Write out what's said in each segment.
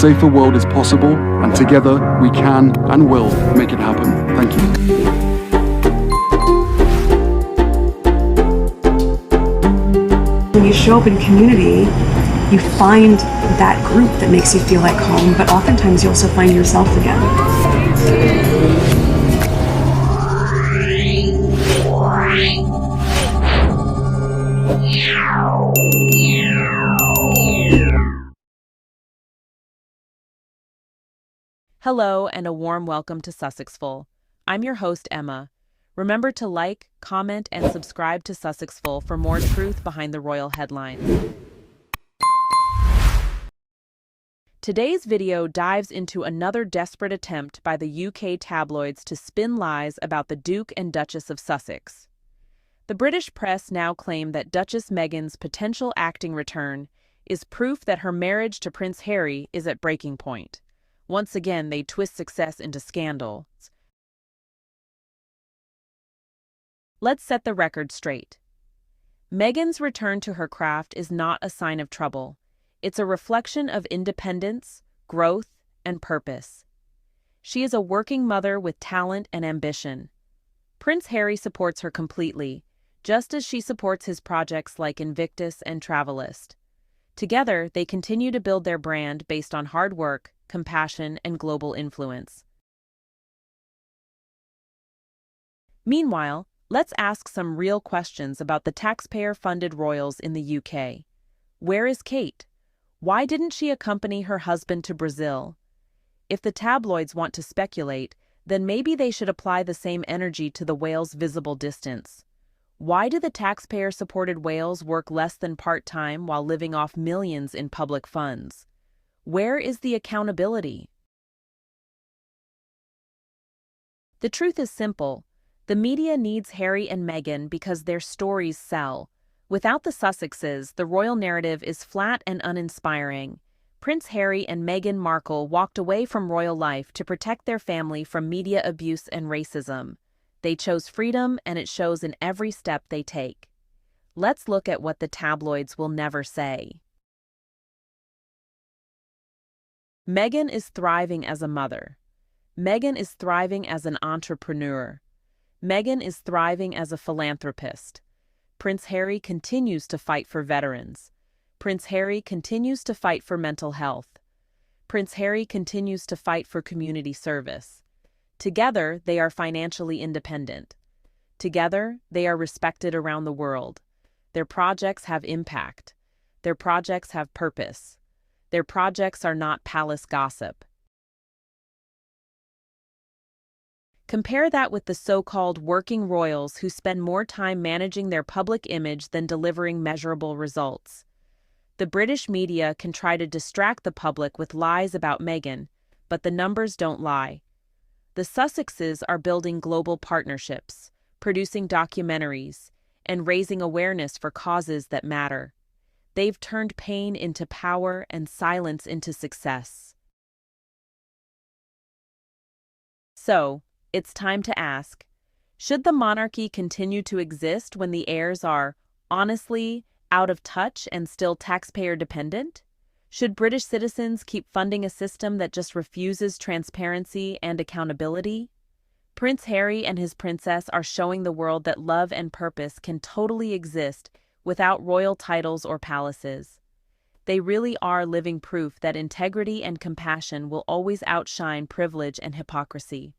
safer world is possible, and together we can and will make it happen. Thank you. When you show up in community, you find that group that makes you feel like home, but oftentimes you also find yourself again. Hello and a warm welcome to SUSSEXFUL. I'm your host, Emma. Remember to like, comment, and subscribe to SUSSEXFUL for more truth behind the royal headlines. Today's video dives into another desperate attempt by the UK tabloids to spin lies about the Duke and Duchess of Sussex. The British press now claim that Duchess Meghan's potential acting return is proof that her marriage to Prince Harry is at breaking point. Once again, they twist success into scandals. Let's set the record straight. Meghan's return to her craft is not a sign of trouble. It's a reflection of independence, growth, and purpose. She is a working mother with talent and ambition. Prince Harry supports her completely, just as she supports his projects like Invictus and Travelist. Together, they continue to build their brand based on hard work, compassion, and global influence. Meanwhile, let's ask some real questions about the taxpayer-funded royals in the UK. Where is Kate? Why didn't she accompany her husband to Brazil? If the tabloids want to speculate, then maybe they should apply the same energy to the whales' visible distance. Why do the taxpayer-supported whales work less than part-time while living off millions in public funds? Where is the accountability? The truth is simple. The media needs Harry and Meghan because their stories sell. Without the Sussexes, the royal narrative is flat and uninspiring. Prince Harry and Meghan Markle walked away from royal life to protect their family from media abuse and racism. They chose freedom, and it shows in every step they take. Let's look at what the tabloids will never say. Meghan is thriving as a mother. Meghan is thriving as an entrepreneur. Meghan is thriving as a philanthropist. Prince Harry continues to fight for veterans. Prince Harry continues to fight for mental health. Prince Harry continues to fight for community service. Together, they are financially independent. Together, they are respected around the world. Their projects have impact. Their projects have purpose. Their projects are not palace gossip. Compare that with the so-called working royals who spend more time managing their public image than delivering measurable results. The British media can try to distract the public with lies about Meghan, but the numbers don't lie. The Sussexes are building global partnerships, producing documentaries, and raising awareness for causes that matter. They've turned pain into power and silence into success. So, it's time to ask, should the monarchy continue to exist when the heirs are, honestly, out of touch and still taxpayer-dependent? Should British citizens keep funding a system that just refuses transparency and accountability? Prince Harry and his princess are showing the world that love and purpose can totally exist without royal titles or palaces. They really are living proof that integrity and compassion will always outshine privilege and hypocrisy.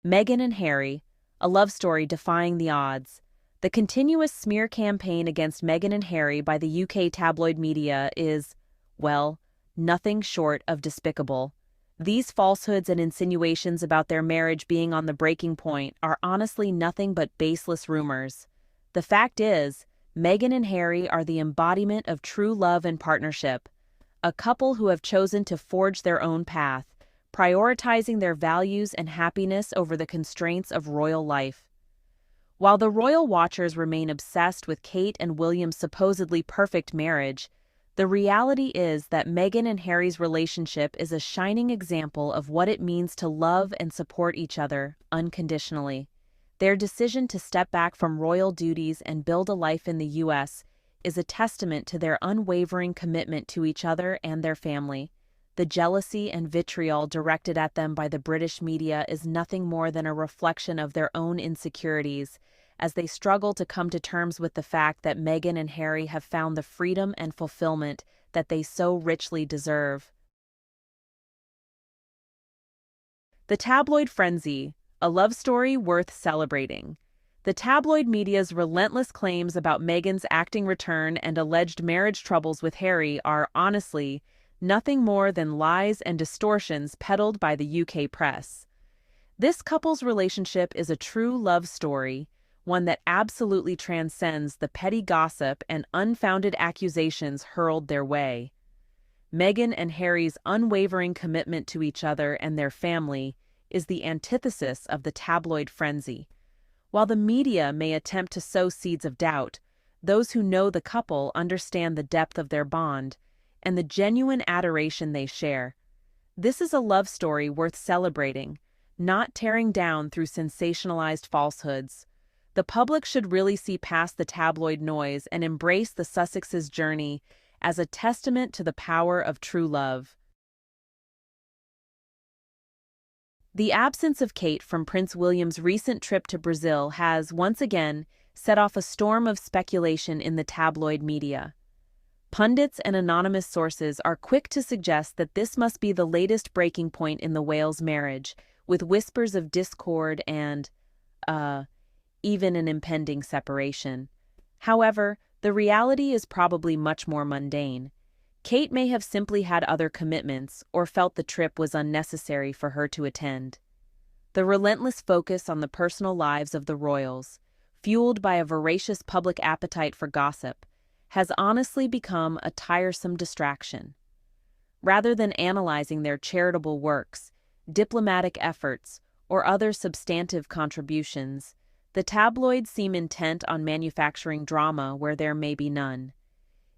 Meghan and Harry, a love story defying the odds. The continuous smear campaign against Meghan and Harry by the UK tabloid media is, well, nothing short of despicable. These falsehoods and insinuations about their marriage being on the breaking point are honestly nothing but baseless rumors. The fact is, Meghan and Harry are the embodiment of true love and partnership, a couple who have chosen to forge their own path, prioritizing their values and happiness over the constraints of royal life. While the royal watchers remain obsessed with Kate and William's supposedly perfect marriage, the reality is that Meghan and Harry's relationship is a shining example of what it means to love and support each other unconditionally. Their decision to step back from royal duties and build a life in the U.S. is a testament to their unwavering commitment to each other and their family. The jealousy and vitriol directed at them by the British media is nothing more than a reflection of their own insecurities, as they struggle to come to terms with the fact that Meghan and Harry have found the freedom and fulfillment that they so richly deserve. The tabloid frenzy, a love story worth celebrating. The tabloid media's relentless claims about Meghan's acting return and alleged marriage troubles with Harry are, honestly, nothing more than lies and distortions peddled by the UK press. This couple's relationship is a true love story, one that absolutely transcends the petty gossip and unfounded accusations hurled their way. Meghan and Harry's unwavering commitment to each other and their family is the antithesis of the tabloid frenzy. While the media may attempt to sow seeds of doubt, those who know the couple understand the depth of their bond and the genuine adoration they share. This is a love story worth celebrating, not tearing down through sensationalized falsehoods. The public should really see past the tabloid noise and embrace the Sussexes' journey as a testament to the power of true love. The absence of Kate from Prince William's recent trip to Brazil has, once again, set off a storm of speculation in the tabloid media. Pundits and anonymous sources are quick to suggest that this must be the latest breaking point in the Wales marriage, with whispers of discord and, even an impending separation. However, the reality is probably much more mundane. Kate may have simply had other commitments or felt the trip was unnecessary for her to attend. The relentless focus on the personal lives of the royals, fueled by a voracious public appetite for gossip, has honestly become a tiresome distraction. Rather than analyzing their charitable works, diplomatic efforts, or other substantive contributions, the tabloids seem intent on manufacturing drama where there may be none.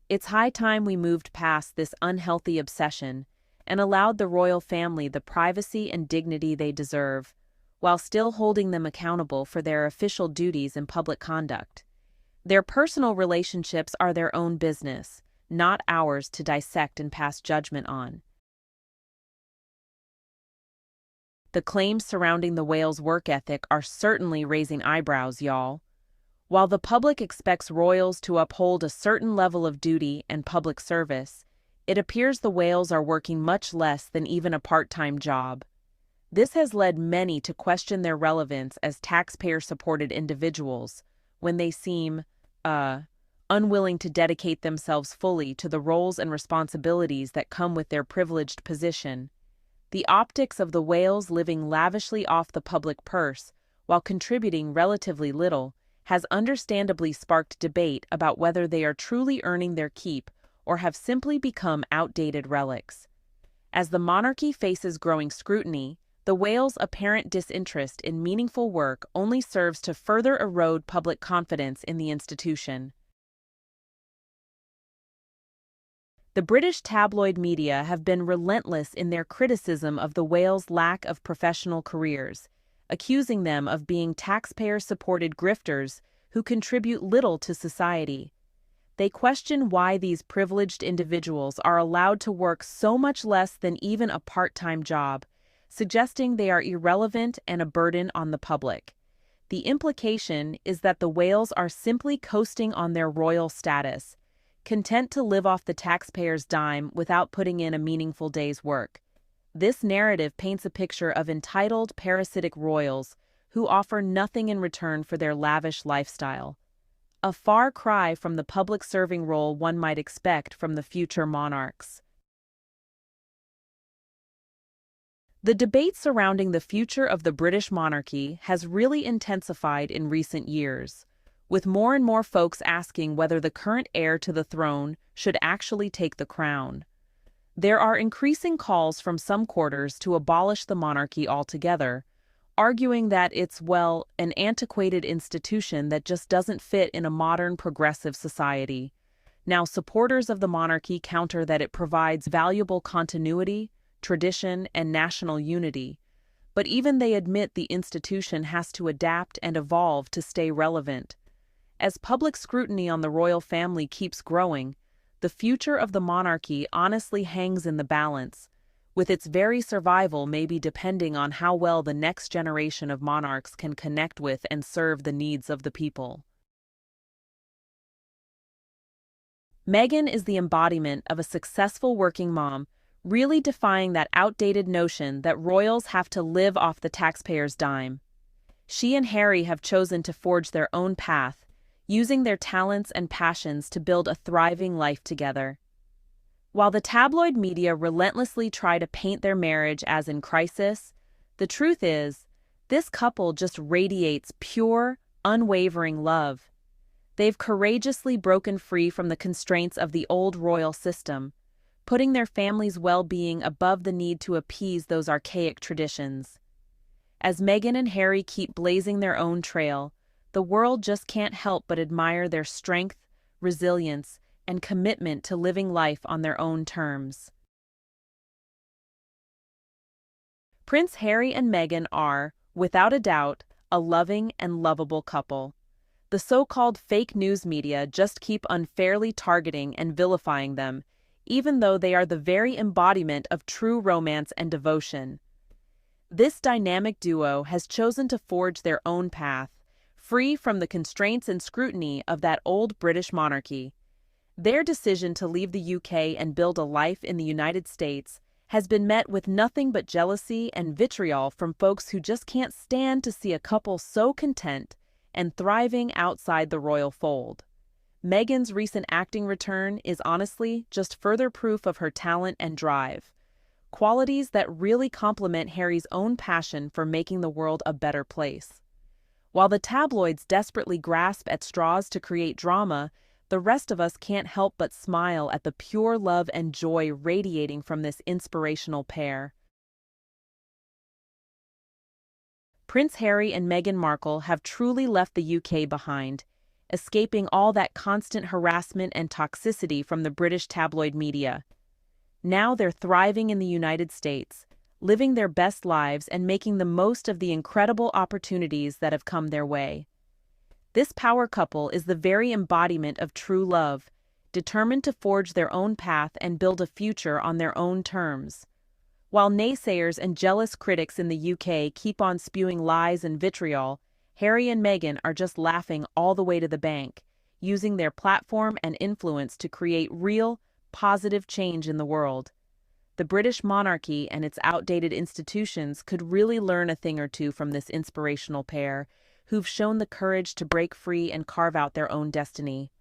It's high time we moved past this unhealthy obsession and allowed the royal family the privacy and dignity they deserve, while still holding them accountable for their official duties and public conduct. Their personal relationships are their own business, not ours to dissect and pass judgment on. The claims surrounding the whale's work ethic are certainly raising eyebrows, y'all. While the public expects royals to uphold a certain level of duty and public service, it appears the whales are working much less than even a part-time job. This has led many to question their relevance as taxpayer-supported individuals when they seem, unwilling to dedicate themselves fully to the roles and responsibilities that come with their privileged position. The optics of the whales living lavishly off the public purse while contributing relatively little has understandably sparked debate about whether they are truly earning their keep or have simply become outdated relics. As the monarchy faces growing scrutiny, the whales' apparent disinterest in meaningful work only serves to further erode public confidence in the institution. The British tabloid media have been relentless in their criticism of the whales' lack of professional careers, accusing them of being taxpayer-supported grifters who contribute little to society. They question why these privileged individuals are allowed to work so much less than even a part-time job, suggesting they are irrelevant and a burden on the public. The implication is that the whales are simply coasting on their royal status, content to live off the taxpayer's dime without putting in a meaningful day's work. This narrative paints a picture of entitled, parasitic royals who offer nothing in return for their lavish lifestyle. A far cry from the public-serving role one might expect from the future monarchs. The debate surrounding the future of the British monarchy has really intensified in recent years, with more and more folks asking whether the current heir to the throne should actually take the crown. There are increasing calls from some quarters to abolish the monarchy altogether, arguing that it's, well, an antiquated institution that just doesn't fit in a modern progressive society. Now, supporters of the monarchy counter that it provides valuable continuity, tradition, and national unity, but even they admit the institution has to adapt and evolve to stay relevant. As public scrutiny on the royal family keeps growing, the future of the monarchy honestly hangs in the balance, with its very survival maybe depending on how well the next generation of monarchs can connect with and serve the needs of the people. Meghan is the embodiment of a successful working mom, really defying that outdated notion that royals have to live off the taxpayer's dime. She and Harry have chosen to forge their own path, using their talents and passions to build a thriving life together. While the tabloid media relentlessly try to paint their marriage as in crisis, the truth is, this couple just radiates pure, unwavering love. They've courageously broken free from the constraints of the old royal system, putting their family's well-being above the need to appease those archaic traditions. As Meghan and Harry keep blazing their own trail, the world just can't help but admire their strength, resilience, and commitment to living life on their own terms. Prince Harry and Meghan are, without a doubt, a loving and lovable couple. The so-called fake news media just keep unfairly targeting and vilifying them, even though they are the very embodiment of true romance and devotion. This dynamic duo has chosen to forge their own path, free from the constraints and scrutiny of that old British monarchy. Their decision to leave the UK and build a life in the United States has been met with nothing but jealousy and vitriol from folks who just can't stand to see a couple so content and thriving outside the royal fold. Meghan's recent acting return is honestly just further proof of her talent and drive, qualities that really complement Harry's own passion for making the world a better place. While the tabloids desperately grasp at straws to create drama, the rest of us can't help but smile at the pure love and joy radiating from this inspirational pair. Prince Harry and Meghan Markle have truly left the UK behind, escaping all that constant harassment and toxicity from the British tabloid media. Now they're thriving in the United States, living their best lives and making the most of the incredible opportunities that have come their way. This power couple is the very embodiment of true love, determined to forge their own path and build a future on their own terms. While naysayers and jealous critics in the UK keep on spewing lies and vitriol, Harry and Meghan are just laughing all the way to the bank, using their platform and influence to create real, positive change in the world. The British monarchy and its outdated institutions could really learn a thing or two from this inspirational pair, who've shown the courage to break free and carve out their own destiny.